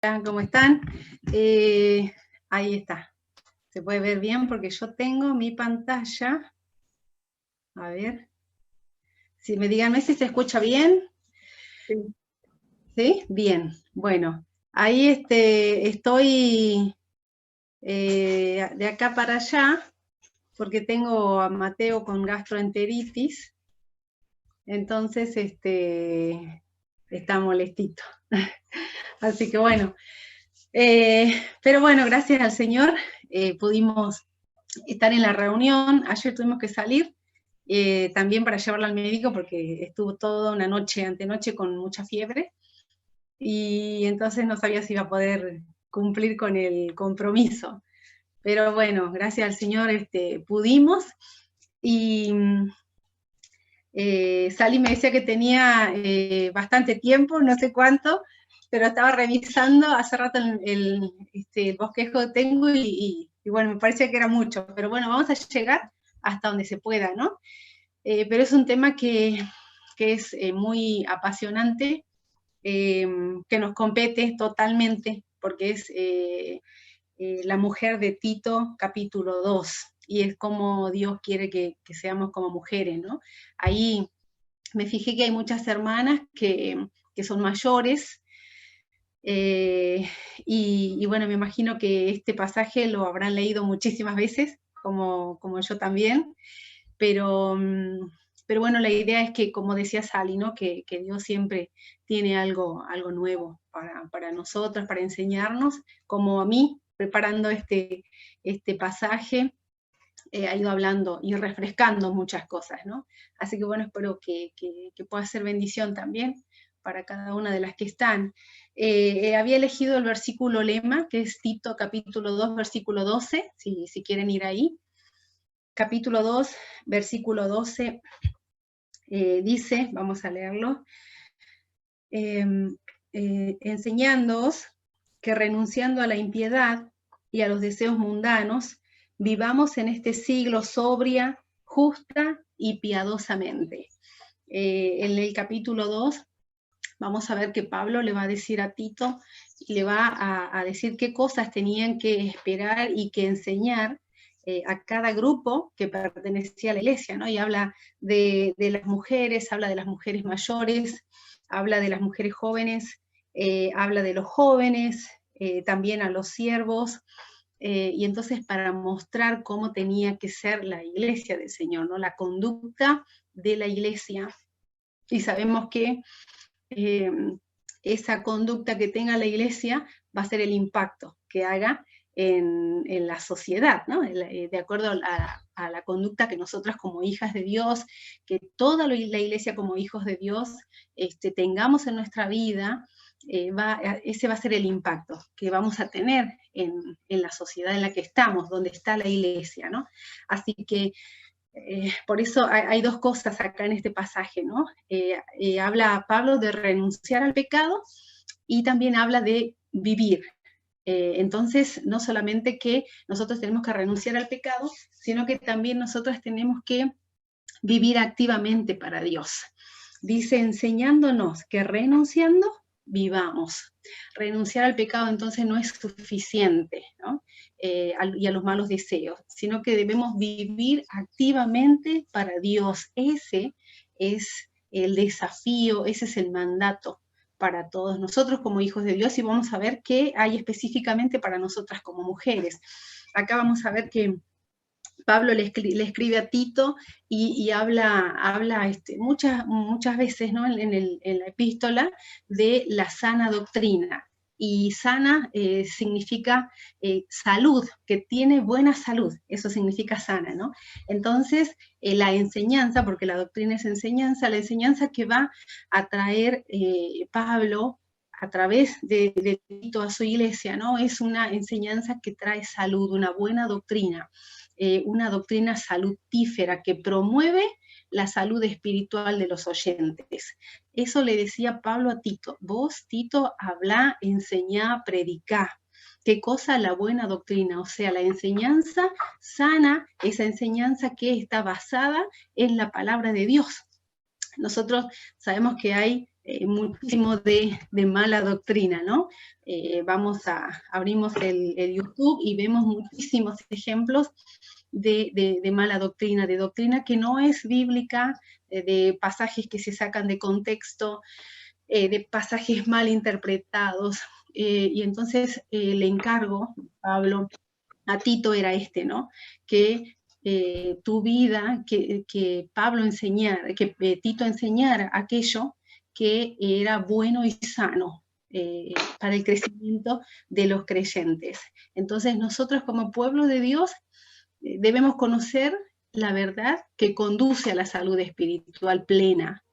¿Cómo están? Ahí está. Se puede ver bien porque yo tengo mi pantalla. A ver. Si me díganme si se escucha bien. Sí. ¿Sí? Bien. Bueno, ahí estoy de acá para allá porque tengo a Mateo con gastroenteritis. Entonces, está molestito. Así que bueno. Pero bueno, gracias al Señor pudimos estar en la reunión. Ayer tuvimos que salir también para llevarla al médico porque estuvo toda una noche, antenoche, con mucha fiebre y entonces no sabía si iba a poder cumplir con el compromiso. Pero bueno, gracias al Señor pudimos y Sally me decía que tenía bastante tiempo, no sé cuánto, pero estaba revisando hace rato el bosquejo que tengo y bueno, me parecía que era mucho, pero bueno, vamos a llegar hasta donde se pueda, ¿no? Pero es un tema que es muy apasionante, que nos compete totalmente, porque es la mujer de Tito, capítulo 2, y es como Dios quiere que seamos como mujeres, ¿no? Ahí me fijé que hay muchas hermanas que son mayores, y bueno, me imagino que este pasaje lo habrán leído muchísimas veces, como yo también, pero, pero bueno, la idea es que, como decía Sally, ¿no? Que Dios siempre tiene algo nuevo para nosotros, para enseñarnos, como a mí, preparando este pasaje, ha ido hablando y refrescando muchas cosas, ¿no? Así que bueno, espero que pueda ser bendición también para cada una de las que están. Había elegido el versículo lema, que es Tito capítulo 2, versículo 12, si quieren ir ahí. Capítulo 2, versículo 12, dice, vamos a leerlo, enseñándoos que renunciando a la impiedad y a los deseos mundanos, vivamos en este siglo sobria, justa y piadosamente. En el capítulo 2 vamos a ver que Pablo le va a decir a Tito, y le va a decir qué cosas tenían que esperar y que enseñar a cada grupo que pertenecía a la iglesia, ¿no? Y habla de las mujeres, habla de las mujeres mayores, habla de las mujeres jóvenes, habla de los jóvenes, también a los siervos, y entonces para mostrar cómo tenía que ser la iglesia del Señor, ¿no? La conducta de la iglesia. Y sabemos que eh, esa conducta que tenga la iglesia va a ser el impacto que haga en la sociedad, ¿no? De acuerdo a la conducta que nosotras como hijas de Dios, que toda la iglesia como hijos de Dios tengamos en nuestra vida, ese va a ser el impacto que vamos a tener en la sociedad en la que estamos, donde está la iglesia, ¿no? Así que por eso hay dos cosas acá en este pasaje, ¿no? Habla Pablo de renunciar al pecado y también habla de vivir. Entonces, no solamente que nosotros tenemos que renunciar al pecado, sino que también nosotros tenemos que vivir activamente para Dios. Dice, enseñándonos que renunciando, vivamos. Renunciar al pecado entonces no es suficiente, ¿no? Y a los malos deseos, sino que debemos vivir activamente para Dios. Ese es el desafío, ese es el mandato para todos nosotros como hijos de Dios, y vamos a ver qué hay específicamente para nosotras como mujeres. Acá vamos a ver que Pablo le escribe a Tito y habla muchas veces, ¿no? En la epístola de la sana doctrina. Y sana significa salud, que tiene buena salud, eso significa sana, ¿no? Entonces, la enseñanza, porque la doctrina es enseñanza, la enseñanza que va a traer Pablo a través de Tito a su iglesia, ¿no? Es una enseñanza que trae salud, una buena doctrina. Una doctrina salutífera que promueve la salud espiritual de los oyentes. Eso le decía Pablo a Tito. Vos, Tito, hablá, enseñá, predicá. ¿Qué cosa? La buena doctrina, o sea, la enseñanza sana, esa enseñanza que está basada en la palabra de Dios. Nosotros sabemos que hay muchísimo de mala doctrina, ¿no? Abrimos el YouTube y vemos muchísimos ejemplos de mala doctrina, de doctrina que no es bíblica, de pasajes que se sacan de contexto, de pasajes mal interpretados. Y entonces el encargo, Pablo, a Tito era este, ¿no? Que tu vida, que Pablo enseñara, que Tito enseñara aquello que era bueno y sano para el crecimiento de los creyentes. Entonces nosotros como pueblo de Dios debemos conocer la verdad que conduce a la salud espiritual plena,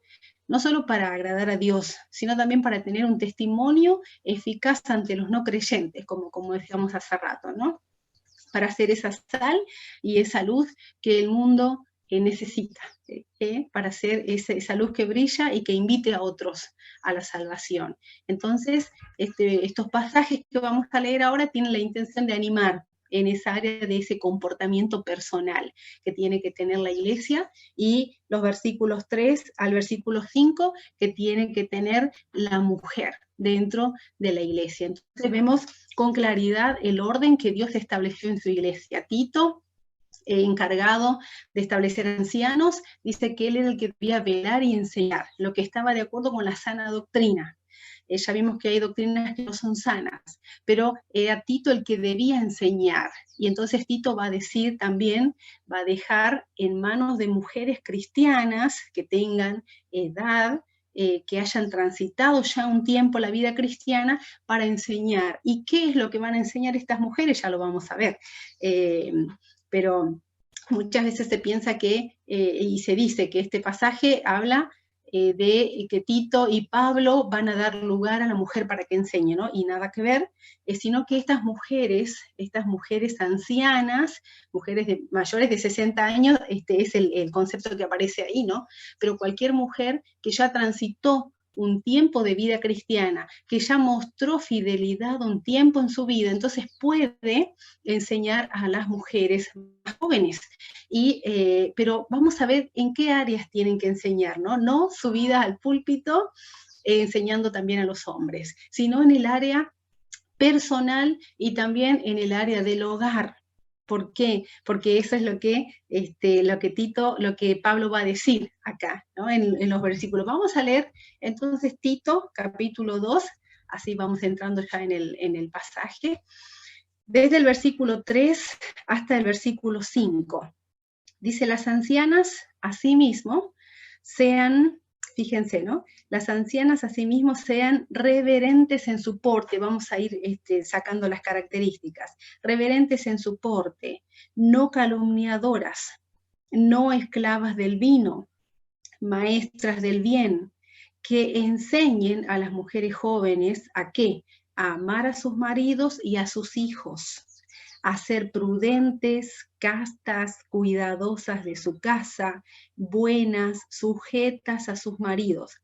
no solo para agradar a Dios, sino también para tener un testimonio eficaz ante los no creyentes, como decíamos hace rato, ¿no? Para hacer esa sal y esa luz que el mundo necesita, para hacer esa luz que brilla y que invite a otros a la salvación. Entonces, estos pasajes que vamos a leer ahora tienen la intención de animar en esa área de ese comportamiento personal que tiene que tener la iglesia, y los versículos 3 al versículo 5 que tiene que tener la mujer dentro de la iglesia. Entonces vemos con claridad el orden que Dios estableció en su iglesia. Tito, encargado de establecer ancianos, dice que él era el que debía velar y enseñar, lo que estaba de acuerdo con la sana doctrina. Ya vimos que hay doctrinas que no son sanas, pero era Tito el que debía enseñar. Y entonces Tito va a decir también, va a dejar en manos de mujeres cristianas que tengan edad, que hayan transitado ya un tiempo la vida cristiana para enseñar. ¿Y qué es lo que van a enseñar estas mujeres? Ya lo vamos a ver. Pero muchas veces se piensa que, y se dice que este pasaje habla de que Tito y Pablo van a dar lugar a la mujer para que enseñe, ¿no? Y nada que ver, sino que estas mujeres ancianas, mujeres mayores de 60 años, es el concepto que aparece ahí, ¿no? Pero cualquier mujer que ya transitó un tiempo de vida cristiana, que ya mostró fidelidad un tiempo en su vida, entonces puede enseñar a las mujeres más jóvenes. Pero vamos a ver en qué áreas tienen que enseñar, ¿no? No subidas al púlpito enseñando también a los hombres, sino en el área personal y también en el área del hogar. ¿Por qué? Porque eso es lo que Pablo va a decir acá, ¿no? En los versículos. Vamos a leer entonces Tito, capítulo 2, así vamos entrando ya en el pasaje, desde el versículo 3 hasta el versículo 5. Dice, las ancianas asimismo sean, fíjense, ¿no? Las ancianas asimismo sean reverentes en su porte, vamos a ir sacando las características, reverentes en su porte, no calumniadoras, no esclavas del vino, maestras del bien, que enseñen a las mujeres jóvenes a qué, a amar a sus maridos y a sus hijos, a ser prudentes, castas, cuidadosas de su casa, buenas, sujetas a sus maridos,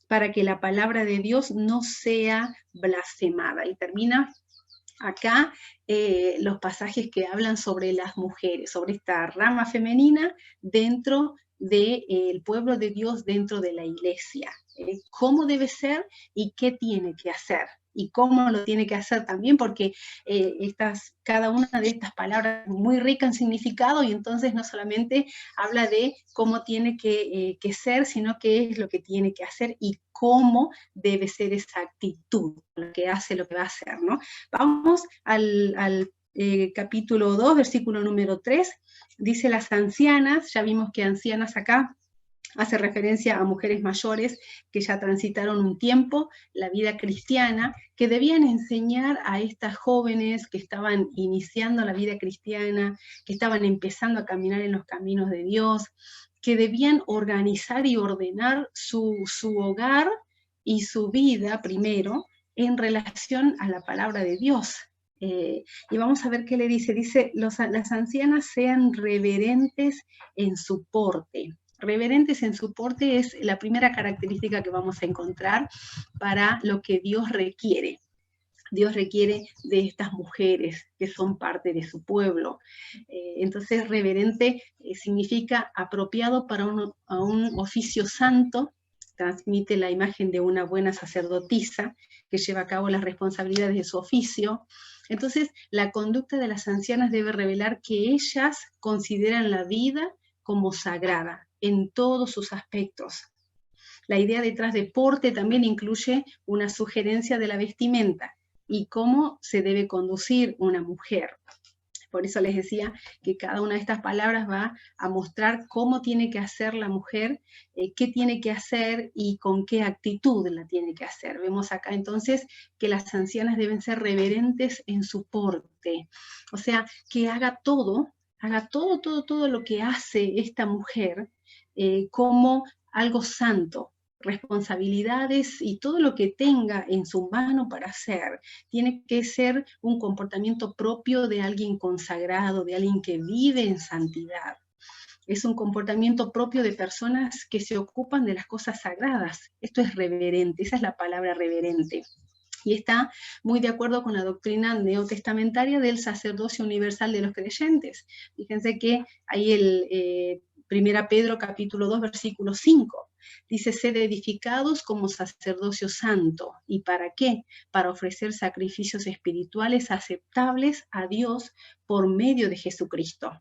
para que la palabra de Dios no sea blasfemada. Y termina acá los pasajes que hablan sobre las mujeres, sobre esta rama femenina dentro del pueblo de Dios, dentro de la iglesia. Cómo debe ser y qué tiene que hacer. Y cómo lo tiene que hacer también, porque cada una de estas palabras es muy rica en significado, y entonces no solamente habla de cómo tiene que ser, sino qué es lo que tiene que hacer y cómo debe ser esa actitud, lo que hace, lo que va a hacer, ¿no? Vamos al capítulo 2, versículo número 3, dice las ancianas, ya vimos que ancianas acá hace referencia a mujeres mayores que ya transitaron un tiempo la vida cristiana, que debían enseñar a estas jóvenes que estaban iniciando la vida cristiana, que estaban empezando a caminar en los caminos de Dios, que debían organizar y ordenar su hogar y su vida primero en relación a la palabra de Dios. Y vamos a ver qué le dice. Dice, las ancianas sean reverentes en su porte. Reverentes en su porte es la primera característica que vamos a encontrar para lo que Dios requiere. Dios requiere de estas mujeres que son parte de su pueblo. Entonces, reverente significa apropiado para un oficio santo, transmite la imagen de una buena sacerdotisa que lleva a cabo las responsabilidades de su oficio. Entonces, la conducta de las ancianas debe revelar que ellas consideran la vida como sagrada en todos sus aspectos. La idea detrás de porte también incluye una sugerencia de la vestimenta y cómo se debe conducir una mujer. Por eso les decía que cada una de estas palabras va a mostrar cómo tiene que hacer la mujer, qué tiene que hacer y con qué actitud la tiene que hacer. Vemos acá entonces que las ancianas deben ser reverentes en su porte. O sea, que haga todo lo que hace esta mujer como algo santo, responsabilidades y todo lo que tenga en su mano para hacer, tiene que ser un comportamiento propio de alguien consagrado, de alguien que vive en santidad. Es un comportamiento propio de personas que se ocupan de las cosas sagradas. Esto es reverente, esa es la palabra reverente. Y está muy de acuerdo con la doctrina neotestamentaria del sacerdocio universal de los creyentes. Fíjense que ahí el 1 Pedro capítulo 2, versículo 5, dice: sed edificados como sacerdocio santo. ¿Y para qué? Para ofrecer sacrificios espirituales aceptables a Dios por medio de Jesucristo.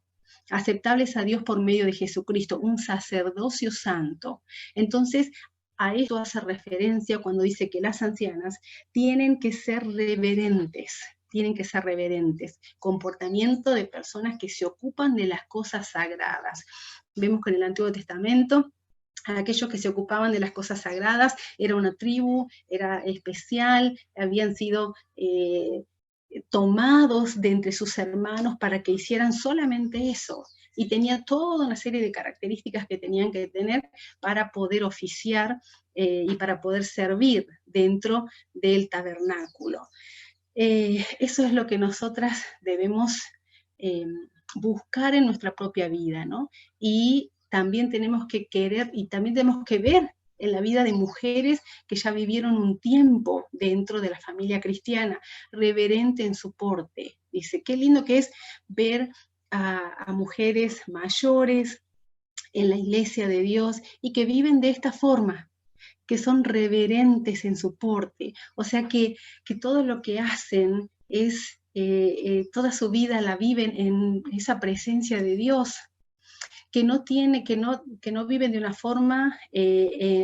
Aceptables a Dios por medio de Jesucristo, un sacerdocio santo. Entonces, a esto hace referencia cuando dice que las ancianas tienen que ser reverentes, comportamiento de personas que se ocupan de las cosas sagradas. Vemos que en el Antiguo Testamento aquellos que se ocupaban de las cosas sagradas era una tribu, era especial, habían sido tomados de entre sus hermanos para que hicieran solamente eso. Y tenía toda una serie de características que tenían que tener para poder oficiar y para poder servir dentro del tabernáculo. Eso es lo que nosotras debemos buscar en nuestra propia vida, ¿no? Y también tenemos que querer y también tenemos que ver en la vida de mujeres que ya vivieron un tiempo dentro de la familia cristiana, reverente en su porte. Dice, qué lindo que es ver a mujeres mayores en la iglesia de Dios y que viven de esta forma, que son reverentes en su porte, o sea que todo lo que hacen es, toda su vida la viven en esa presencia de Dios, que no viven de una forma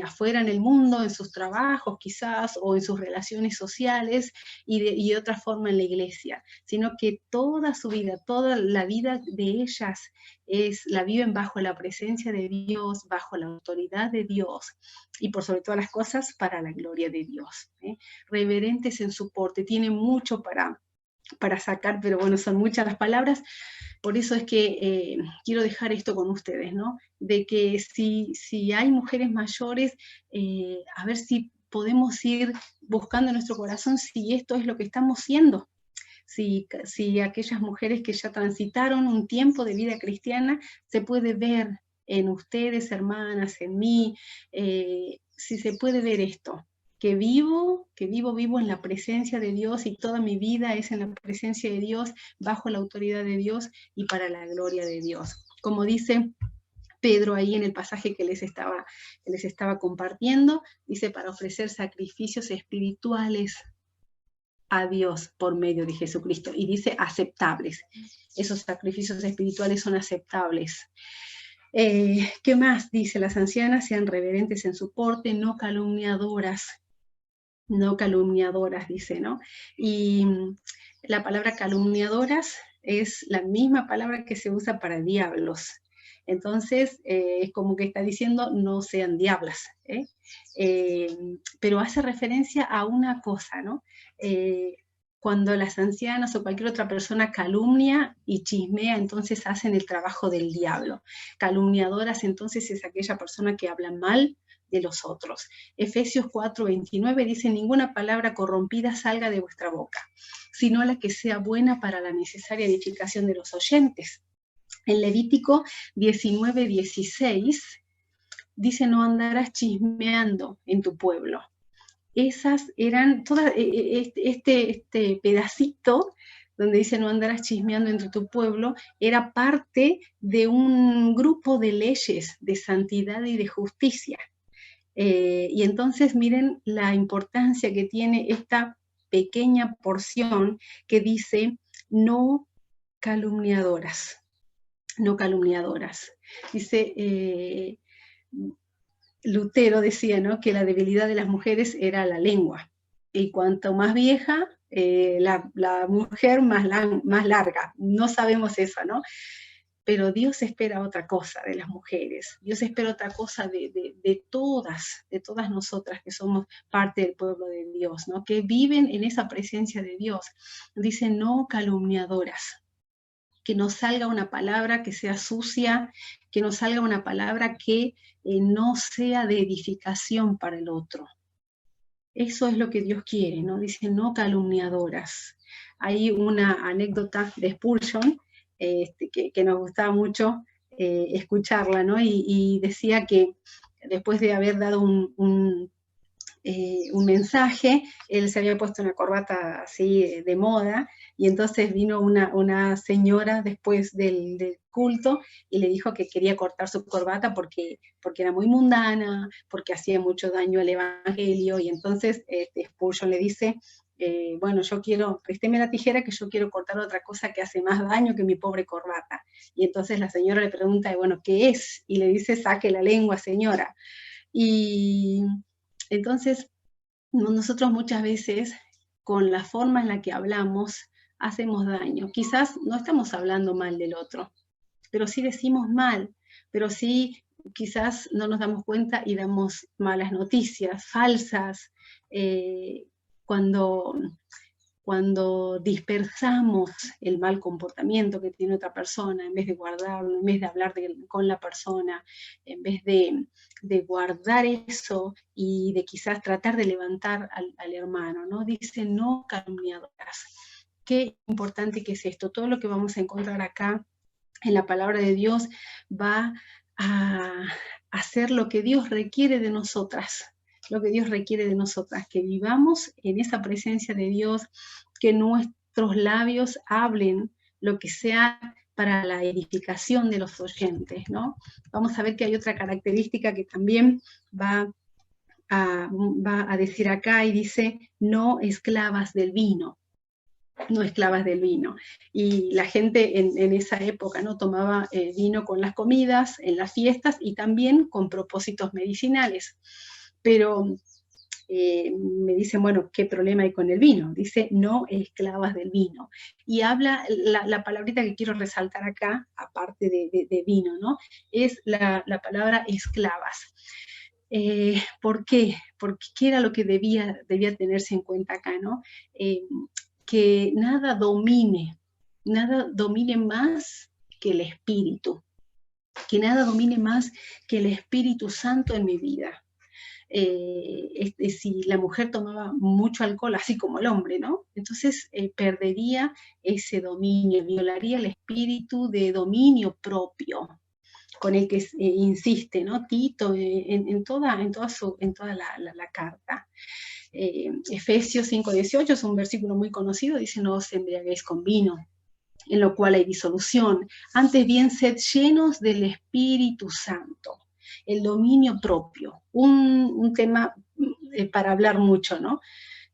afuera en el mundo, en sus trabajos quizás, o en sus relaciones sociales, y de otra forma en la iglesia, sino que toda su vida, toda la vida de ellas la viven bajo la presencia de Dios, bajo la autoridad de Dios, y por sobre todas las cosas, para la gloria de Dios. Reverentes en su porte, tienen mucho para sacar, pero bueno, son muchas las palabras. Por eso es que quiero dejar esto con ustedes, ¿no? De que si hay mujeres mayores, a ver si podemos ir buscando en nuestro corazón si esto es lo que estamos siendo. Si aquellas mujeres que ya transitaron un tiempo de vida cristiana, se puede ver en ustedes, hermanas, en mí, si se puede ver esto, que vivo en la presencia de Dios y toda mi vida es en la presencia de Dios, bajo la autoridad de Dios y para la gloria de Dios. Como dice Pedro ahí en el pasaje que les estaba compartiendo, dice, para ofrecer sacrificios espirituales a Dios por medio de Jesucristo. Y dice aceptables. Esos sacrificios espirituales son aceptables. ¿Qué más? Dice, las ancianas sean reverentes en su porte, no calumniadoras, dice, ¿no? Y la palabra calumniadoras es la misma palabra que se usa para diablos. Entonces, es como que está diciendo, no sean diablas, pero hace referencia a una cosa, ¿no? Cuando las ancianas o cualquier otra persona calumnia y chismea, entonces hacen el trabajo del diablo. Calumniadoras, entonces, es aquella persona que habla mal de los otros. Efesios 4:29 dice, ninguna palabra corrompida salga de vuestra boca, sino la que sea buena para la necesaria edificación de los oyentes. En Levítico 19:16 dice, no andarás chismeando en tu pueblo. Esas eran todas, este pedacito donde dice no andarás chismeando entre tu pueblo, era parte de un grupo de leyes de santidad y de justicia. Y entonces miren la importancia que tiene esta pequeña porción que dice no calumniadoras, no calumniadoras. Dice, Lutero decía, ¿no?, que la debilidad de las mujeres era la lengua, y cuanto más vieja, la mujer más larga. No sabemos eso, ¿no? Pero Dios espera otra cosa de las mujeres. Dios espera otra cosa de todas nosotras que somos parte del pueblo de Dios, ¿no?, que viven en esa presencia de Dios. Dice, no calumniadoras. Que no salga una palabra que sea sucia, que no salga una palabra que no sea de edificación para el otro. Eso es lo que Dios quiere, ¿no? Dice, no calumniadoras. Hay una anécdota de Spurgeon que nos gustaba mucho escucharla, ¿no? Y decía que después de haber dado un mensaje, él se había puesto una corbata así de moda, y entonces vino una señora después del culto y le dijo que quería cortar su corbata porque era muy mundana, porque hacía mucho daño al evangelio, y entonces Spurgeon le dice, bueno, yo quiero, présteme la tijera que yo quiero cortar otra cosa que hace más daño que mi pobre corbata. Y entonces la señora le pregunta, bueno, ¿qué es? Y le dice, saque la lengua, señora. Y entonces, nosotros muchas veces, con la forma en la que hablamos, hacemos daño. Quizás no estamos hablando mal del otro, pero sí decimos mal, pero sí quizás no nos damos cuenta y damos malas noticias, falsas, cuando dispersamos el mal comportamiento que tiene otra persona, en vez de guardarlo, en vez de hablar con la persona, en vez de guardar eso y de quizás tratar de levantar al hermano, ¿no? Dice, no calumniadoras. Qué importante que es esto. Todo lo que vamos a encontrar acá en la palabra de Dios va a hacer lo que Dios requiere de nosotras, lo que Dios requiere de nosotras, que vivamos en esa presencia de Dios, que nuestros labios hablen lo que sea para la edificación de los oyentes, ¿no? Vamos a ver que hay otra característica que también va a decir acá, y dice, no esclavas del vino. No esclavas del vino. Y la gente en esa época, ¿no?, tomaba vino con las comidas, en las fiestas, y también con propósitos medicinales. Pero me dicen, bueno, ¿qué problema hay con el vino? Dice, no esclavas del vino. Y habla, la palabrita que quiero resaltar acá, aparte de vino, ¿no?, es la palabra esclavas. ¿Por qué? Porque ¿qué era lo que debía tenerse en cuenta acá, ¿no? Que nada domine más que el Espíritu, que nada domine más que el Espíritu Santo en mi vida. Si la mujer tomaba mucho alcohol, así como el hombre, ¿no?, entonces perdería ese dominio, violaría el espíritu de dominio propio con el que insiste, ¿no?, Tito en toda la carta. Efesios 5:18 es un versículo muy conocido, dice, no os embriaguéis con vino, en lo cual hay disolución, antes bien sed llenos del Espíritu Santo. El dominio propio, un tema para hablar mucho, ¿no?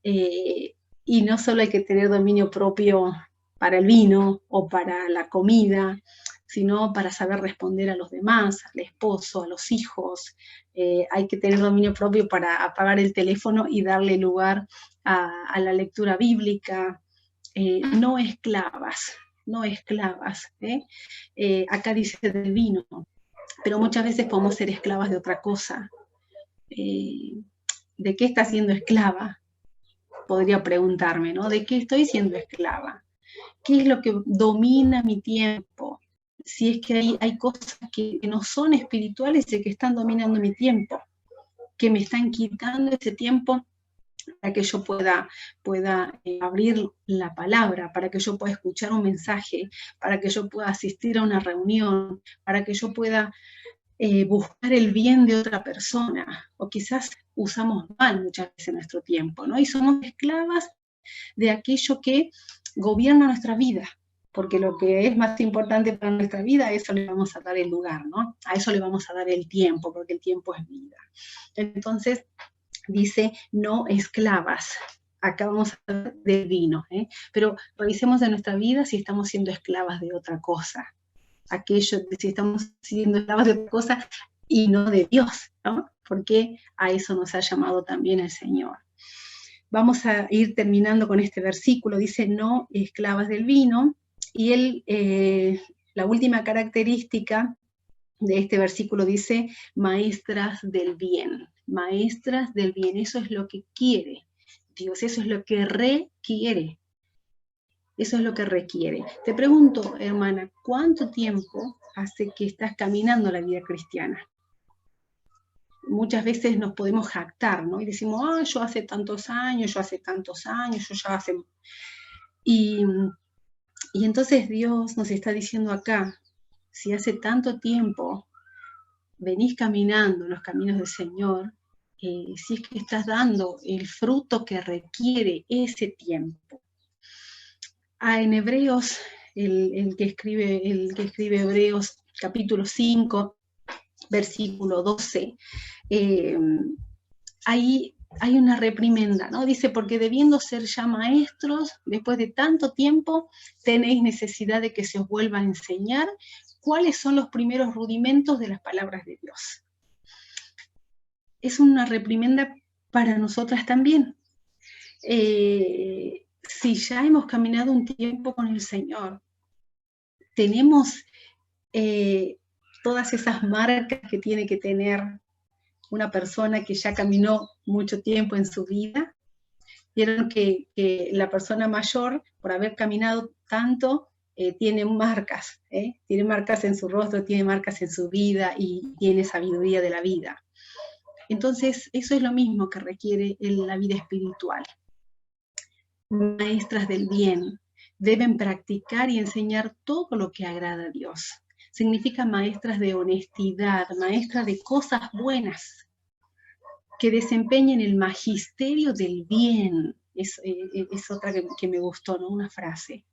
Y no solo hay que tener dominio propio para el vino o para la comida, sino para saber responder a los demás, al esposo, a los hijos. Hay que tener dominio propio para apagar el teléfono y darle lugar a la lectura bíblica. No esclavas, no esclavas. Acá dice del vino, pero muchas veces podemos ser esclavas de otra cosa. ¿De qué está siendo esclava? Podría preguntarme, ¿no? ¿De qué estoy siendo esclava? ¿Qué es lo que domina mi tiempo? Si es que hay cosas que no son espirituales y que están dominando mi tiempo, que me están quitando ese tiempo para que yo pueda abrir la palabra, para que yo pueda escuchar un mensaje, para que yo pueda asistir a una reunión, para que yo pueda buscar el bien de otra persona, o quizás usamos mal muchas veces nuestro tiempo, ¿no? Y somos esclavas de aquello que gobierna nuestra vida, porque lo que es más importante para nuestra vida, a eso le vamos a dar el lugar, ¿no? A eso le vamos a dar el tiempo, porque el tiempo es vida. Entonces, dice, no esclavas. Acá vamos a hablar del vino, pero revisemos en nuestra vida si estamos siendo esclavas de otra cosa. Si estamos siendo esclavas de otra cosa y no de Dios, ¿no? Porque a eso nos ha llamado también el Señor. Vamos a ir terminando con este versículo, dice, no esclavas del vino, y la última característica de este versículo dice, maestras del bien, maestras del bien, eso es lo que quiere Dios, eso es lo que requiere, eso es lo que requiere. Te pregunto, hermana, ¿cuánto tiempo hace que estás caminando la vida cristiana? Muchas veces nos podemos jactar, ¿no? Y decimos, yo hace tantos años, yo ya hace... Y entonces Dios nos está diciendo acá, si hace tanto tiempo venís caminando en los caminos del Señor, si es que estás dando el fruto que requiere ese tiempo. En Hebreos, el que escribe Hebreos capítulo 5, versículo 12, ahí hay una reprimenda, ¿no? Dice, porque debiendo ser ya maestros, después de tanto tiempo, tenéis necesidad de que se os vuelva a enseñar cuáles son los primeros rudimentos de las palabras de Dios. Es una reprimenda para nosotras también. Si ya hemos caminado un tiempo con el Señor, tenemos todas esas marcas que tiene que tener una persona que ya caminó mucho tiempo en su vida. Vieron que la persona mayor, por haber caminado tanto, tiene marcas en su rostro, tiene marcas en su vida y tiene sabiduría de la vida. Entonces, eso es lo mismo que requiere la vida espiritual. Maestras del bien deben practicar y enseñar todo lo que agrada a Dios. Significa maestras de honestidad, maestras de cosas buenas, que desempeñen el magisterio del bien. Es otra que me gustó, ¿no? Una frase.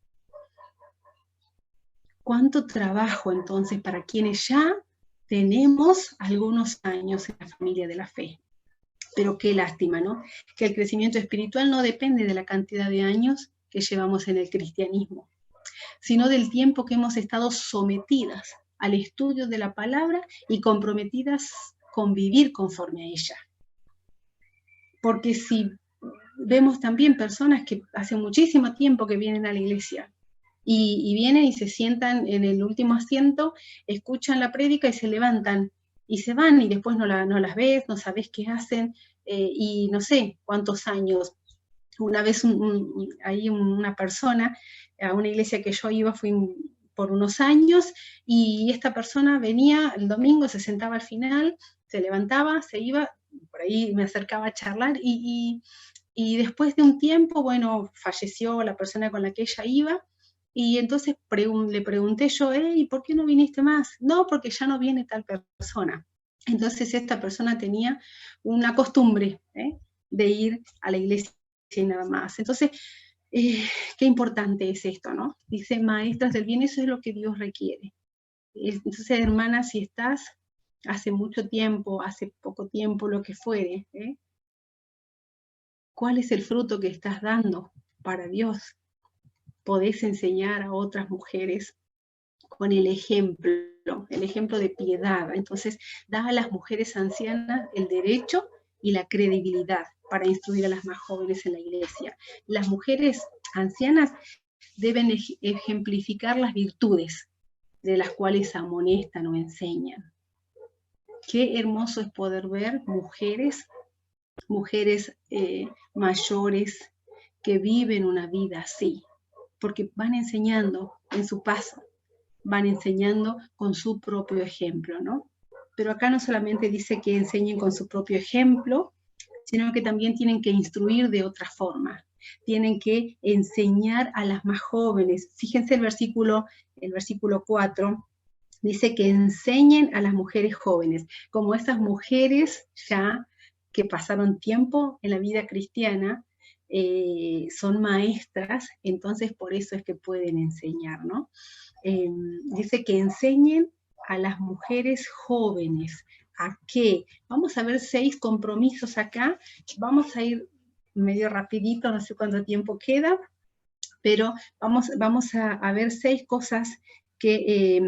¿Cuánto trabajo entonces para quienes ya tenemos algunos años en la familia de la fe? Pero qué lástima, ¿no? Que el crecimiento espiritual no depende de la cantidad de años que llevamos en el cristianismo, sino del tiempo que hemos estado sometidas al estudio de la palabra y comprometidas con vivir conforme a ella. Porque si vemos también personas que hace muchísimo tiempo que vienen a la iglesia y vienen y se sientan en el último asiento, escuchan la prédica y se levantan y se van y después no las ves, no sabes qué hacen y no sé cuántos años. Una vez hay una persona, a una iglesia que yo iba, fui por unos años, y esta persona venía el domingo, se sentaba al final, se levantaba, se iba, por ahí me acercaba a charlar, y después de un tiempo, bueno, falleció la persona con la que ella iba, y entonces le pregunté yo, ¿y por qué no viniste más? No, porque ya no viene tal persona. Entonces esta persona tenía una costumbre de ir a la iglesia y nada más. Entonces, qué importante es esto, ¿no? Dice, maestras del bien, eso es lo que Dios requiere. Entonces, hermana, si estás hace mucho tiempo, hace poco tiempo, lo que fuere, ¿cuál es el fruto que estás dando para Dios? Podés enseñar a otras mujeres con el ejemplo de piedad. Entonces, da a las mujeres ancianas el derecho y la credibilidad para instruir a las más jóvenes en la iglesia. Las mujeres ancianas deben ejemplificar las virtudes de las cuales amonestan o enseñan. Qué hermoso es poder ver mujeres mayores que viven una vida así, porque van enseñando en su paso, van enseñando con su propio ejemplo, ¿no? Pero acá no solamente dice que enseñen con su propio ejemplo, sino que también tienen que instruir de otra forma, tienen que enseñar a las más jóvenes. Fíjense el versículo 4, dice que enseñen a las mujeres jóvenes, como esas mujeres ya que pasaron tiempo en la vida cristiana, son maestras, entonces por eso es que pueden enseñar, ¿no? Dice que enseñen a las mujeres jóvenes. ¿A qué? Vamos a ver 6 compromisos acá. Vamos a ir medio rapidito, no sé cuánto tiempo queda, pero vamos a ver 6 cosas que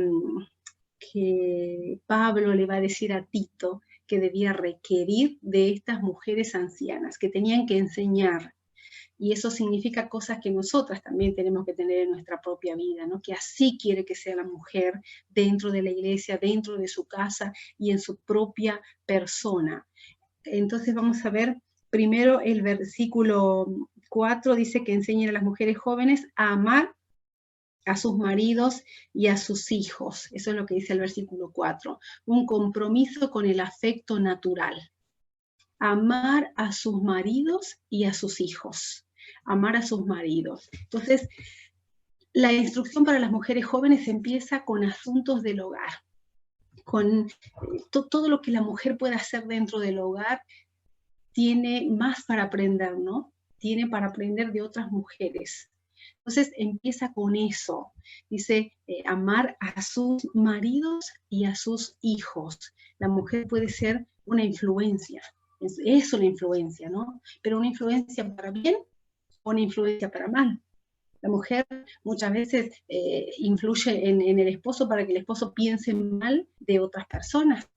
Pablo le va a decir a Tito que debía requerir de estas mujeres ancianas, que tenían que enseñar. Y eso significa cosas que nosotras también tenemos que tener en nuestra propia vida, ¿no? Que así quiere que sea la mujer dentro de la iglesia, dentro de su casa y en su propia persona. Entonces vamos a ver primero el versículo 4, dice que enseñen a las mujeres jóvenes a amar a sus maridos y a sus hijos. Eso es lo que dice el versículo 4. Un compromiso con el afecto natural. Amar a sus maridos y a sus hijos. Amar a sus maridos. Entonces, la instrucción para las mujeres jóvenes empieza con asuntos del hogar, con todo lo que la mujer puede hacer dentro del hogar, tiene más para aprender, ¿no? Tiene para aprender de otras mujeres. Entonces empieza con eso, dice amar a sus maridos y a sus hijos. La mujer puede ser una influencia, es una influencia, ¿no? Pero una influencia para bien o una influencia para mal. La mujer muchas veces influye en el esposo para que el esposo piense mal de otras personas,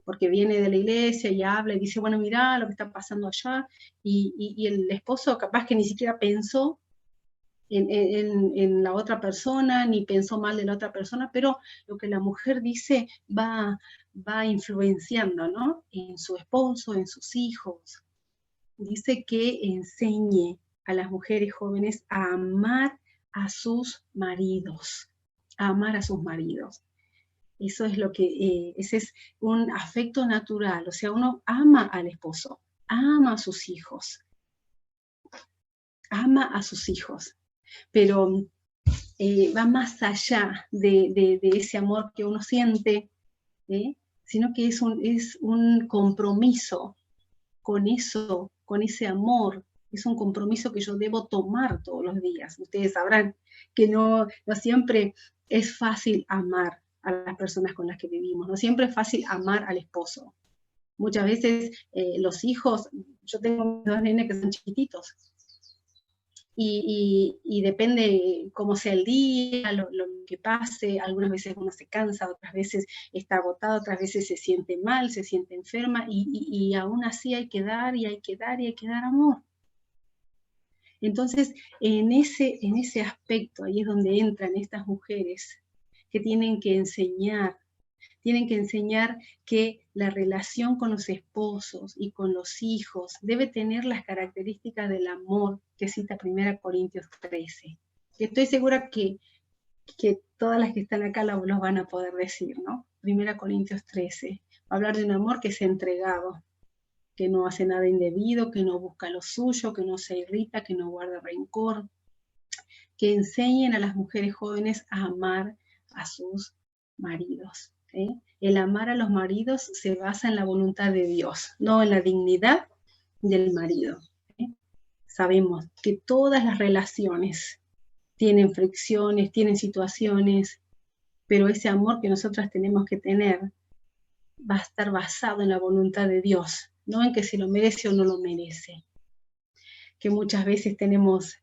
porque viene de la iglesia y habla y dice, bueno, mirá lo que está pasando allá, y el esposo capaz que ni siquiera pensó en la otra persona, ni pensó mal de la otra persona, pero lo que la mujer dice va influenciando, ¿no? En su esposo, en sus hijos. Dice que enseñe a las mujeres jóvenes a amar a sus maridos, a amar a sus maridos. Eso es lo que, ese es un afecto natural, o sea, uno ama al esposo, ama a sus hijos, ama a sus hijos, pero va más allá de ese amor que uno siente, sino que es un compromiso con eso, con ese amor, es un compromiso que yo debo tomar todos los días. Ustedes sabrán que no siempre es fácil amar a las personas con las que vivimos, no siempre es fácil amar al esposo. Muchas veces los hijos, yo tengo 2 nenes que son chiquititos, y depende cómo sea el día, lo que pase, algunas veces uno se cansa, otras veces está agotado, otras veces se siente mal, se siente enferma, y aún así hay que dar, y hay que dar, y hay que dar amor. Entonces, en ese aspecto, ahí es donde entran estas mujeres que tienen que enseñar que la relación con los esposos y con los hijos debe tener las características del amor que cita 1 Corintios 13. Estoy segura que todas las que están acá los van a poder decir, ¿no? 1 Corintios 13. Va a hablar de un amor que se ha entregado, que no hace nada indebido, que no busca lo suyo, que no se irrita, que no guarda rencor, que enseñen a las mujeres jóvenes a amar a sus maridos. El amar a los maridos se basa en la voluntad de Dios, no en la dignidad del marido. Sabemos que todas las relaciones tienen fricciones, tienen situaciones, pero ese amor que nosotras tenemos que tener va a estar basado en la voluntad de Dios, no en que si lo merece o no lo merece. Que muchas veces tenemos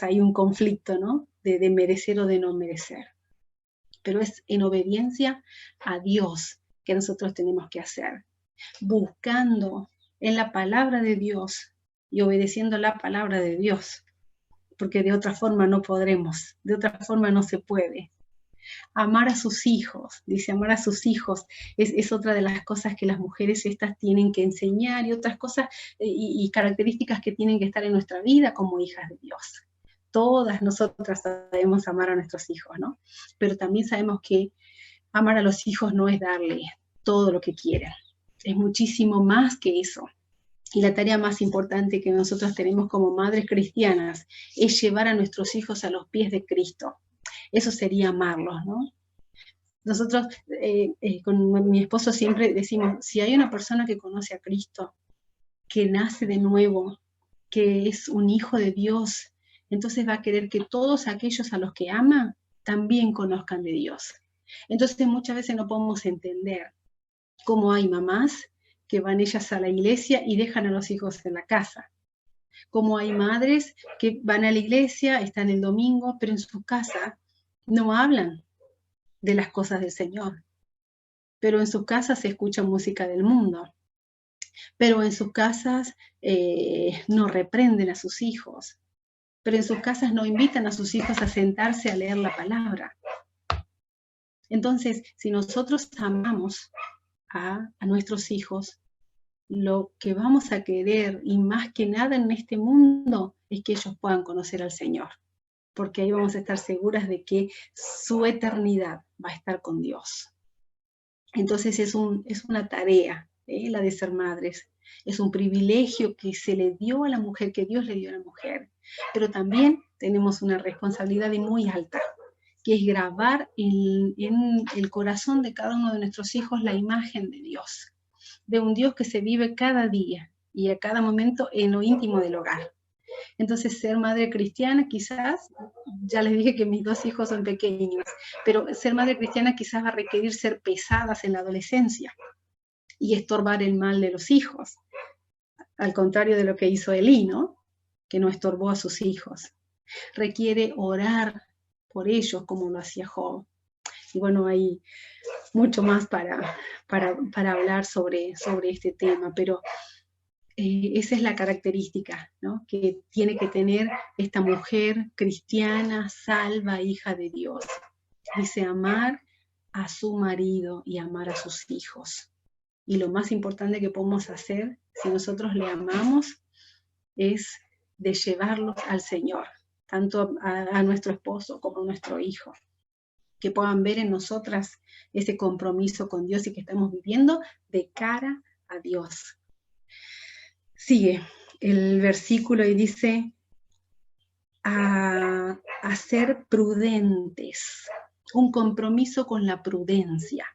ahí un conflicto, ¿no? De merecer o de no merecer. Pero es en obediencia a Dios que nosotros tenemos que hacer, buscando en la palabra de Dios y obedeciendo la palabra de Dios, porque de otra forma no podremos, de otra forma no se puede. Amar a sus hijos, dice amar a sus hijos, es otra de las cosas que las mujeres estas tienen que enseñar y otras cosas y características que tienen que estar en nuestra vida como hijas de Dios. Todas nosotras sabemos amar a nuestros hijos, ¿no? Pero también sabemos que amar a los hijos no es darle todo lo que quieren, es muchísimo más que eso. Y la tarea más importante que nosotros tenemos como madres cristianas es llevar a nuestros hijos a los pies de Cristo. Eso sería amarlos, ¿no? Nosotros con mi esposo siempre decimos, si hay una persona que conoce a Cristo, que nace de nuevo, que es un hijo de Dios, entonces va a querer que todos aquellos a los que ama también conozcan de Dios. Entonces muchas veces no podemos entender cómo hay mamás que van ellas a la iglesia y dejan a los hijos en la casa. Cómo hay madres que van a la iglesia, están el domingo, pero en su casa no hablan de las cosas del Señor. Pero en sus casas se escucha música del mundo. Pero en sus casas no reprenden a sus hijos. Pero en sus casas no invitan a sus hijos a sentarse a leer la palabra. Entonces, si nosotros amamos a nuestros hijos, lo que vamos a querer, y más que nada en este mundo, es que ellos puedan conocer al Señor, porque ahí vamos a estar seguras de que su eternidad va a estar con Dios. Entonces es una tarea, la de ser madres. Es un privilegio que se le dio a la mujer, que Dios le dio a la mujer. Pero también tenemos una responsabilidad muy alta, que es grabar en el corazón de cada uno de nuestros hijos la imagen de Dios, de un Dios que se vive cada día y a cada momento en lo íntimo del hogar. Entonces, ser madre cristiana quizás, ya les dije que mis 2 hijos son pequeños, pero ser madre cristiana quizás va a requerir ser pesadas en la adolescencia y estorbar el mal de los hijos, al contrario de lo que hizo Elí, ¿no? Que no estorbó a sus hijos. Requiere orar por ellos como lo hacía Job. Y bueno, hay mucho más para hablar sobre este tema, pero esa es la característica, ¿no?, que tiene que tener esta mujer cristiana, salva, hija de Dios. Dice amar a su marido y amar a sus hijos. Y lo más importante que podemos hacer, si nosotros le amamos, es de llevarlos al Señor, tanto a nuestro esposo como a nuestro hijo, que puedan ver en nosotras ese compromiso con Dios y que estamos viviendo de cara a Dios. Sigue el versículo y dice, a ser prudentes, un compromiso con la prudencia.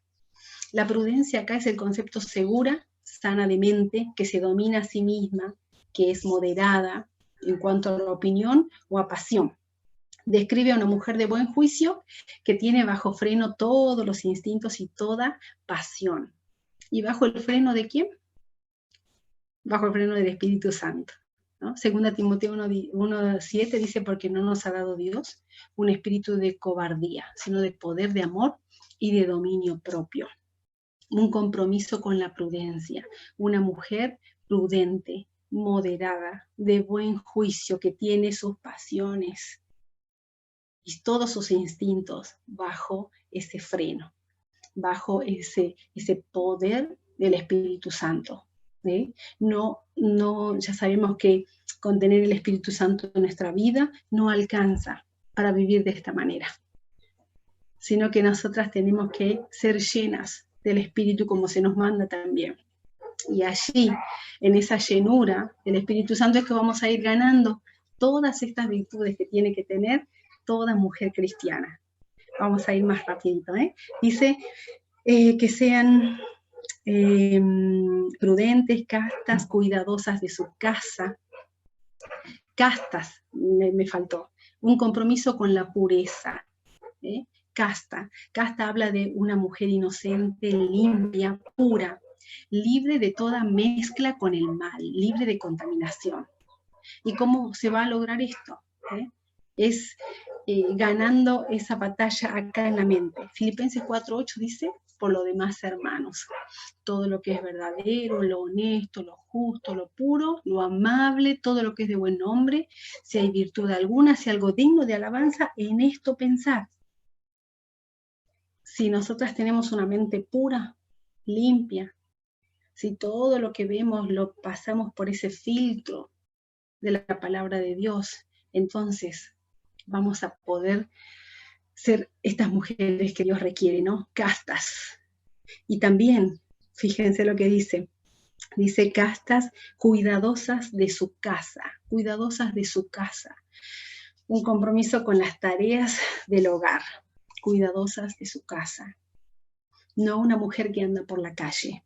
La prudencia acá es el concepto segura, sana de mente, que se domina a sí misma, que es moderada en cuanto a la opinión o a pasión. Describe a una mujer de buen juicio que tiene bajo freno todos los instintos y toda pasión. ¿Y bajo el freno de quién? Bajo el freno del Espíritu Santo, ¿no? Segunda Timoteo 1:7 dice, porque no nos ha dado Dios un espíritu de cobardía, sino de poder, de amor y de dominio propio. Un compromiso con la prudencia, una mujer prudente, moderada, de buen juicio, que tiene sus pasiones y todos sus instintos bajo ese freno, bajo ese poder del Espíritu Santo. No, ya sabemos que con tener el Espíritu Santo en nuestra vida no alcanza para vivir de esta manera, sino que nosotras tenemos que ser llenas del Espíritu como se nos manda también. Y allí, en esa llenura del Espíritu Santo, es que vamos a ir ganando todas estas virtudes que tiene que tener toda mujer cristiana. Vamos a ir más rapidito, Dice que sean prudentes, castas, cuidadosas de su casa. Castas, me faltó. Un compromiso con la pureza. Casta habla de una mujer inocente, limpia, pura, libre de toda mezcla con el mal, libre de contaminación. ¿Y cómo se va a lograr esto? Es ganando esa batalla acá en la mente. Filipenses 4:8 dice, por lo demás, hermanos, todo lo que es verdadero, lo honesto, lo justo, lo puro, lo amable, todo lo que es de buen nombre, si hay virtud alguna, si algo digno de alabanza, en esto pensar. Si nosotras tenemos una mente pura, limpia, si todo lo que vemos lo pasamos por ese filtro de la palabra de Dios, entonces vamos a poder ser estas mujeres que Dios requiere, ¿no? Castas. Y también, fíjense lo que dice castas, cuidadosas de su casa, cuidadosas de su casa. Un compromiso con las tareas del hogar, cuidadosas de su casa. No una mujer que anda por la calle,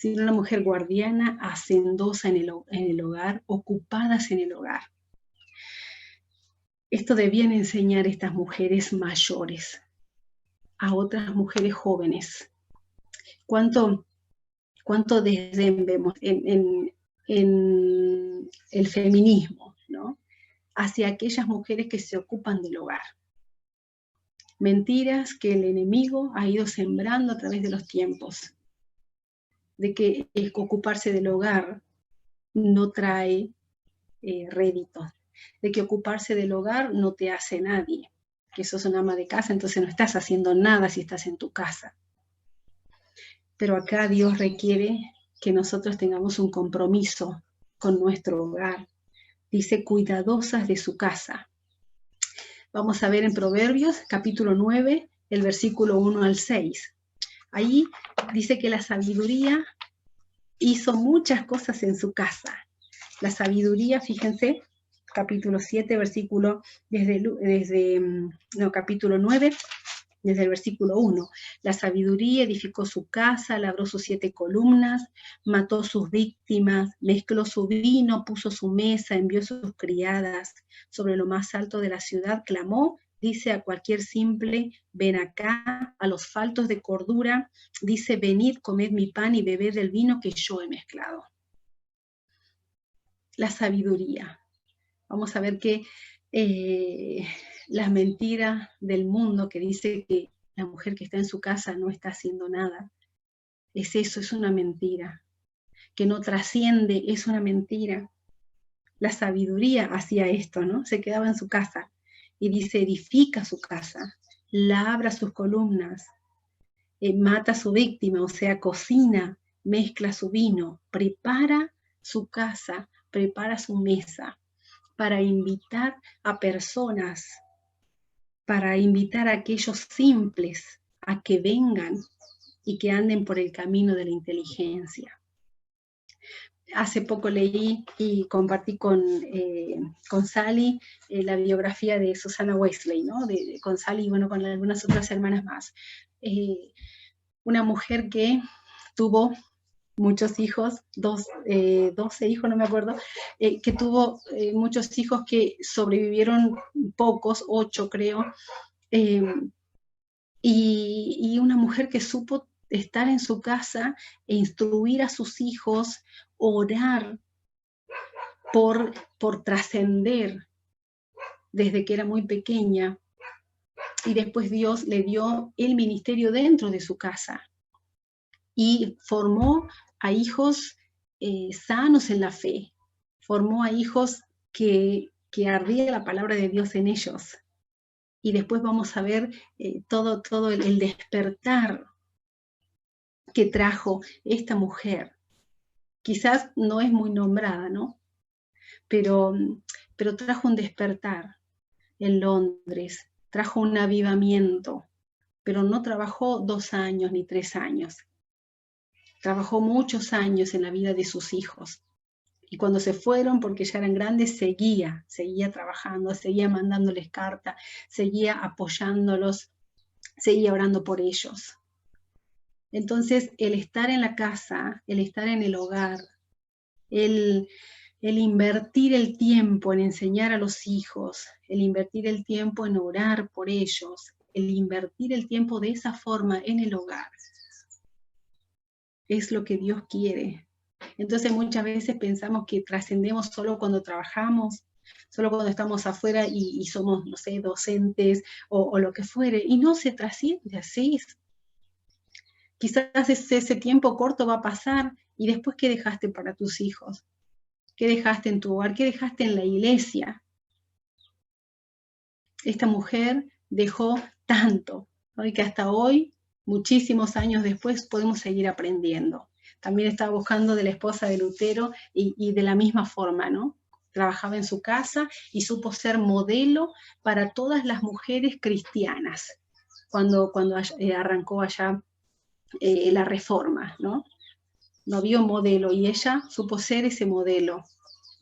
sino una mujer guardiana, hacendosa en el hogar, ocupadas en el hogar. Esto debían enseñar estas mujeres mayores a otras mujeres jóvenes. ¿Cuánto desdén vemos en el feminismo, ¿no?, hacia aquellas mujeres que se ocupan del hogar? Mentiras que el enemigo ha ido sembrando a través de los tiempos, de que ocuparse del hogar no trae réditos, de que ocuparse del hogar no te hace nadie, que sos una ama de casa, entonces no estás haciendo nada si estás en tu casa. Pero acá Dios requiere que nosotros tengamos un compromiso con nuestro hogar. Dice, cuidadosas de su casa. Vamos a ver en Proverbios, capítulo 9, el versículo 1 al 6. Ahí dice que la sabiduría hizo muchas cosas en su casa. La sabiduría, fíjense, capítulo 7, versículo, capítulo 9, desde el versículo 1. La sabiduría edificó su casa, labró sus 7 columnas, mató sus víctimas, mezcló su vino, puso su mesa, envió sus criadas. Sobre lo más alto de la ciudad clamó, dice a cualquier simple, ven acá. A los faltos de cordura, dice, venid, comed mi pan y bebed del vino que yo he mezclado. La sabiduría. Vamos a ver que las mentiras del mundo que dice que la mujer que está en su casa no está haciendo nada, es eso, es una mentira. Que no trasciende, es una mentira. La sabiduría hacía esto, ¿no? Se quedaba en su casa y dice, edifica su casa, labra sus columnas, mata a su víctima, o sea, cocina, mezcla su vino, prepara su casa, prepara su mesa, para invitar a personas, para invitar a aquellos simples a que vengan y que anden por el camino de la inteligencia. Hace poco leí y compartí con Sally la biografía de Susana Wesley, ¿no? Con Sally y bueno, con algunas otras hermanas más. Una mujer que tuvo muchos hijos, 12 hijos, no me acuerdo, que tuvo muchos hijos que sobrevivieron pocos, 8 creo, y una mujer que supo estar en su casa e instruir a sus hijos, orar por trascender desde que era muy pequeña, y después Dios le dio el ministerio dentro de su casa, y formó a hijos sanos en la fe, formó a hijos que ardía la palabra de Dios en ellos. Y después vamos a ver todo el despertar que trajo esta mujer. Quizás no es muy nombrada, ¿no? Pero trajo un despertar en Londres, trajo un avivamiento, pero no trabajó 2 años ni 3 años. Trabajó muchos años en la vida de sus hijos. Y cuando se fueron, porque ya eran grandes, seguía trabajando, seguía mandándoles cartas, seguía apoyándolos, seguía orando por ellos. Entonces, el estar en la casa, el estar en el hogar, el invertir el tiempo en enseñar a los hijos, el invertir el tiempo en orar por ellos, el invertir el tiempo de esa forma en el hogar, es lo que Dios quiere. Entonces muchas veces pensamos que trascendemos solo cuando trabajamos, solo cuando estamos afuera y somos, no sé, docentes o lo que fuere, y no se trasciende así. Quizás ese tiempo corto va a pasar y después, ¿qué dejaste para tus hijos? ¿Qué dejaste en tu hogar? ¿Qué dejaste en la iglesia? Esta mujer dejó tanto, ¿no? Y que hasta hoy, muchísimos años después, podemos seguir aprendiendo. También estaba buscando de la esposa de Lutero y de la misma forma, ¿no? Trabajaba en su casa y supo ser modelo para todas las mujeres cristianas cuando arrancó allá la Reforma, ¿no? No había un modelo y ella supo ser ese modelo.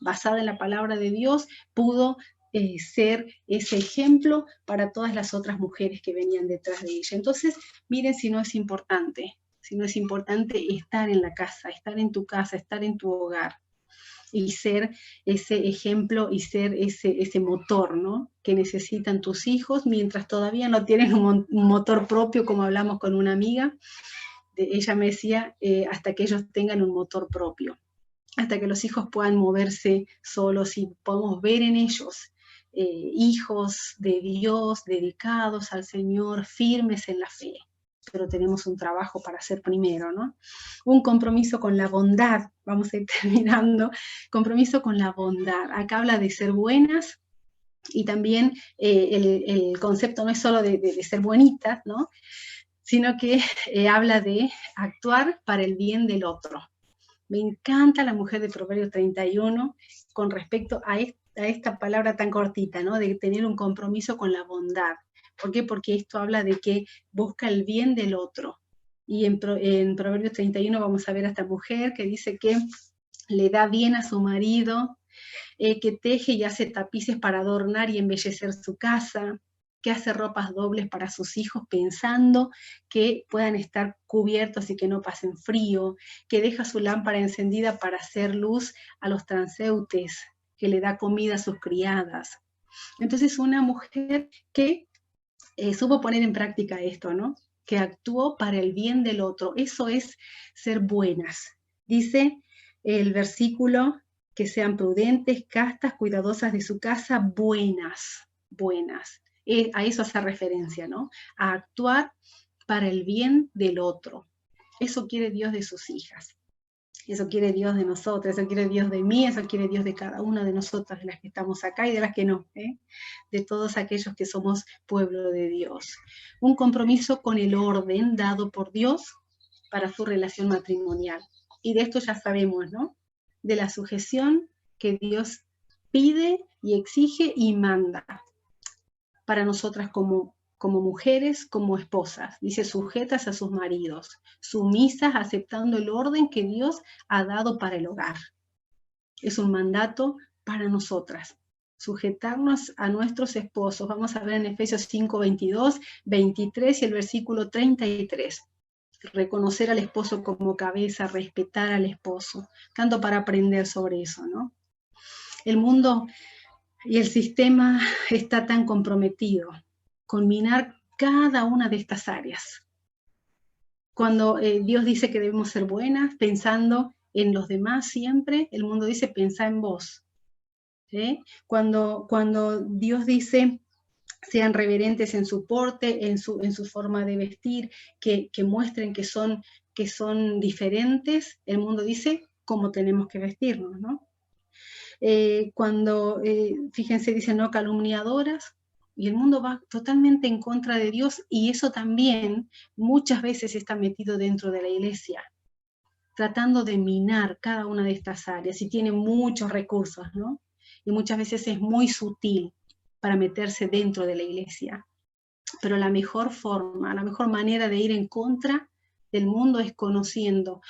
Basada en la palabra de Dios, pudo ser ese ejemplo para todas las otras mujeres que venían detrás de ella. Entonces, miren si no es importante sino es importante estar en la casa, estar en tu casa, estar en tu hogar y ser ese ejemplo y ser ese motor, ¿no?, que necesitan tus hijos mientras todavía no tienen un motor propio, como hablamos con una amiga. Ella me decía, hasta que ellos tengan un motor propio, hasta que los hijos puedan moverse solos y podamos ver en ellos hijos de Dios, dedicados al Señor, firmes en la fe. Pero tenemos un trabajo para hacer primero, ¿no? Un compromiso con la bondad, vamos a ir terminando, compromiso con la bondad. Acá habla de ser buenas y también el concepto no es solo de ser bonitas, ¿no?, sino que habla de actuar para el bien del otro. Me encanta la mujer de Proverbios 31 con respecto a esta palabra tan cortita, ¿no?, de tener un compromiso con la bondad. ¿Por qué? Porque esto habla de que busca el bien del otro. Y en Proverbios 31 vamos a ver a esta mujer que dice que le da bien a su marido, que teje y hace tapices para adornar y embellecer su casa, que hace ropas dobles para sus hijos pensando que puedan estar cubiertos y que no pasen frío, que deja su lámpara encendida para hacer luz a los transeúntes, que le da comida a sus criadas. Entonces, una mujer que supo poner en práctica esto, ¿no?, que actuó para el bien del otro. Eso es ser buenas. Dice el versículo, que sean prudentes, castas, cuidadosas de su casa, buenas, buenas. A eso hace referencia, ¿no?, a actuar para el bien del otro. Eso quiere Dios de sus hijas. Eso quiere Dios de nosotros, eso quiere Dios de mí, eso quiere Dios de cada una de nosotras, de las que estamos acá y de las que no, de todos aquellos que somos pueblo de Dios. Un compromiso con el orden dado por Dios para su relación matrimonial. Y de esto ya sabemos, ¿no?, de la sujeción que Dios pide y exige y manda para nosotras como mujeres, como esposas. Dice, sujetas a sus maridos, sumisas, aceptando el orden que Dios ha dado para el hogar. Es un mandato para nosotras, sujetarnos a nuestros esposos. Vamos a ver en Efesios 5, 22, 23 y el versículo 33. Reconocer al esposo como cabeza, respetar al esposo, tanto para aprender sobre eso, ¿no? El mundo y el sistema está tan comprometido con minar cada una de estas áreas. Cuando Dios dice que debemos ser buenas, pensando en los demás siempre, el mundo dice, pensá en vos. ¿Sí? Cuando Dios dice, sean reverentes en su porte, en su forma de vestir, que muestren que son diferentes, el mundo dice cómo tenemos que vestirnos, ¿no? Fíjense, dice no calumniadoras, y el mundo va totalmente en contra de Dios, y eso también muchas veces está metido dentro de la iglesia, tratando de minar cada una de estas áreas, y tiene muchos recursos, ¿no? Y muchas veces es muy sutil para meterse dentro de la iglesia. Pero la mejor forma, la mejor manera de ir en contra del mundo es conociendo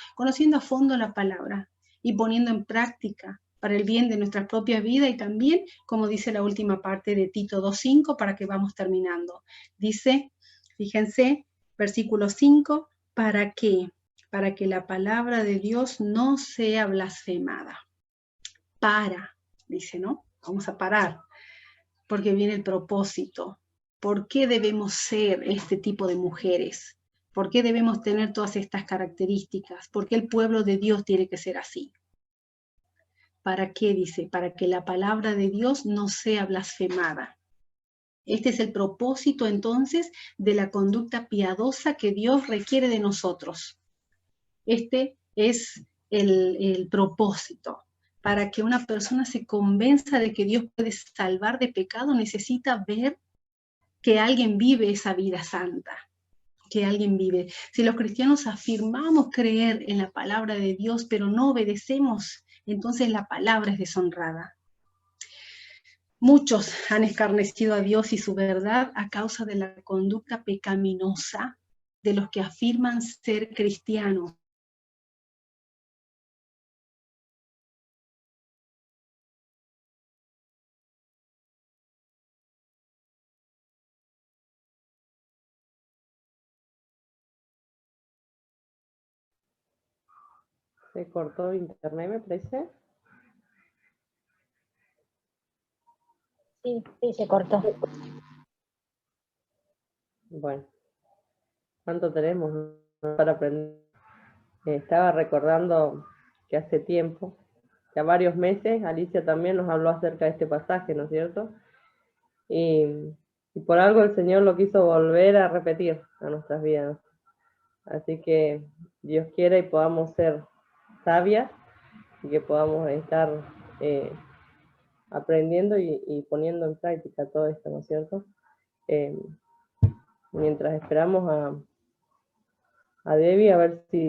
a fondo la palabra y poniendo en práctica para el bien de nuestra propia vida y también, como dice la última parte de Tito 2:5, para que vamos terminando. Dice, fíjense, versículo 5, ¿para qué? Para que la palabra de Dios no sea blasfemada. Dice, ¿no? Vamos a parar, porque viene el propósito. ¿Por qué debemos ser este tipo de mujeres? ¿Por qué debemos tener todas estas características? ¿Por qué el pueblo de Dios tiene que ser así? ¿Para qué? Dice, para que la palabra de Dios no sea blasfemada. Este es el propósito entonces de la conducta piadosa que Dios requiere de nosotros. Este es el propósito. Para que una persona se convenza de que Dios puede salvar de pecado, necesita ver que alguien vive esa vida santa, que alguien vive. Si los cristianos afirmamos creer en la palabra de Dios, pero no obedecemos, entonces la palabra es deshonrada. Muchos han escarnecido a Dios y su verdad a causa de la conducta pecaminosa de los que afirman ser cristianos. Se cortó internet, me parece. Sí, se cortó. Bueno, ¿cuánto tenemos para aprender? Estaba recordando que hace tiempo, ya varios meses, Alicia también nos habló acerca de este pasaje, ¿no es cierto? Y por algo el Señor lo quiso volver a repetir a nuestras vidas. Así que Dios quiera y podamos ser sabias y que podamos estar aprendiendo y poniendo en práctica todo esto, ¿no es cierto? Mientras esperamos a Debbie a ver si